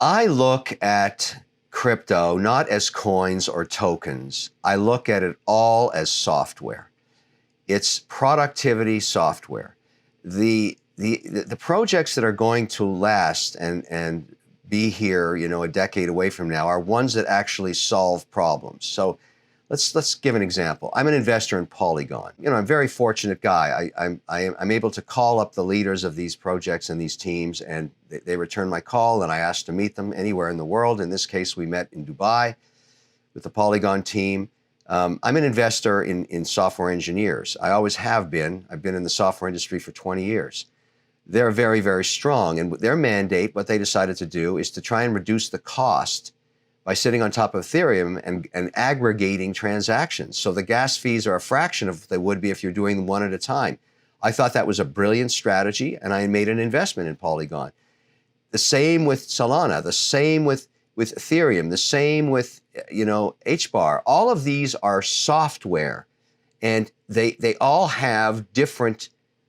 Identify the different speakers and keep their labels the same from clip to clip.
Speaker 1: I look at crypto not as coins or tokens. I look at it all as software. It's productivity software. The projects that are going to last and be here, a decade away from now are ones that actually solve problems. So let's give an example. I'm an investor in Polygon. I'm a very fortunate guy. I'm able to call up the leaders of these projects and these teams, and they return my call, and I ask to meet them anywhere in the world. In this case, we met in Dubai with the Polygon team. I'm an investor in software engineers. I always have been. I've been in the software industry for 20 years. They're very, very strong, and their mandate, what they decided to do, is to try and reduce the cost by sitting on top of Ethereum and aggregating transactions. So the gas fees are a fraction of what they would be if you're doing them one at a time. I thought that was a brilliant strategy, and I made an investment in Polygon. The same with Solana, the same with Ethereum, the same with HBAR. All of these are software, and they all have different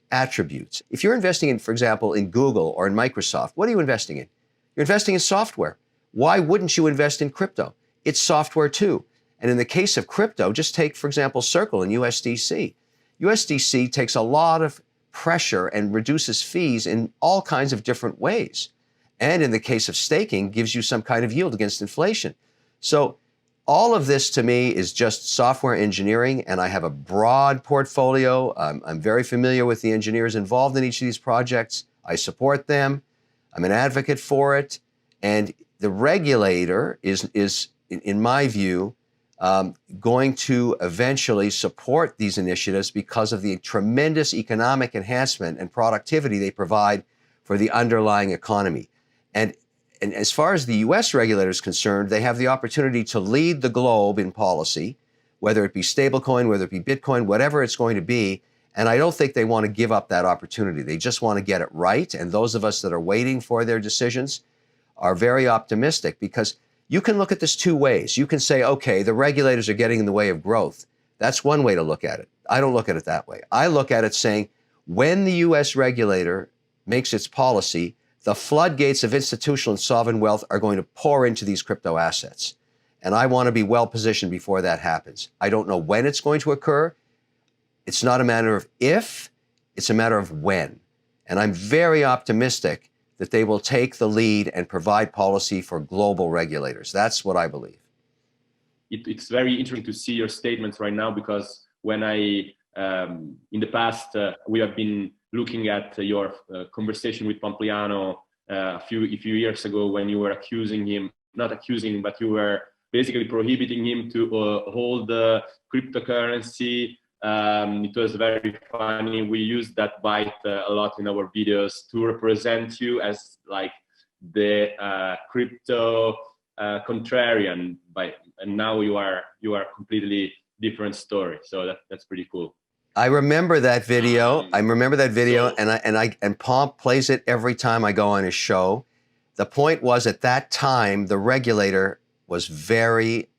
Speaker 1: attributes. If you're investing in, for example, in Google or in Microsoft, what are you investing in? You're investing in software. Why wouldn't you invest in crypto? It's software too. And in the case of crypto, just take, for example, Circle and USDC. USDC takes a lot of pressure and reduces fees in all kinds of different ways. And in the case of staking, gives you some kind of yield against inflation. So all of this to me is just software engineering, and I have a broad portfolio. I'm very familiar with the engineers involved in each of these projects. I support them. I'm an advocate for it. And the regulator is in my view, going to eventually support these initiatives because of the tremendous economic enhancement and productivity they provide for the underlying economy. And as far as the US regulator is concerned, they have the opportunity to lead the globe in policy, whether it be stablecoin, whether it be Bitcoin, whatever it's going to be. And I don't think they want to give up that opportunity. They just want to get it right. And those of us that are waiting for their decisions are very optimistic, because you can look at this two ways. You can say, okay, the regulators are getting in the way of growth. That's one way to look at it. I don't look at it that way. I look at it saying, when the US regulator makes its policy, the floodgates of institutional and sovereign wealth are going to pour into these crypto assets. And I want to be well positioned before that happens. I don't know when it's going to occur. It's not a matter of if, it's a matter of when. And I'm very optimistic that they will take the lead and provide policy for global regulators. That's what I believe.
Speaker 2: It's very interesting to see your statements right now, because when in the past, we have been looking at your conversation with Pompliano a few years ago, when you were accusing him, not accusing, but you were basically prohibiting him to hold the cryptocurrency. It was very funny. We used that bite a lot in our videos to represent you as like the crypto contrarian, and now you are completely different story. So that's pretty cool.
Speaker 1: I remember that video. And Pomp plays it every time I go on his show. The point was, at that time, the regulator was very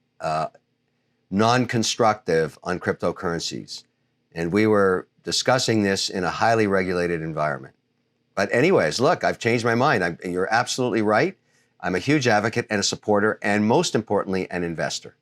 Speaker 1: non-constructive on cryptocurrencies. And we were discussing this in a highly regulated environment. But anyways, look, I've changed my mind. You're absolutely right. I'm a huge advocate and a supporter, and most importantly, an investor.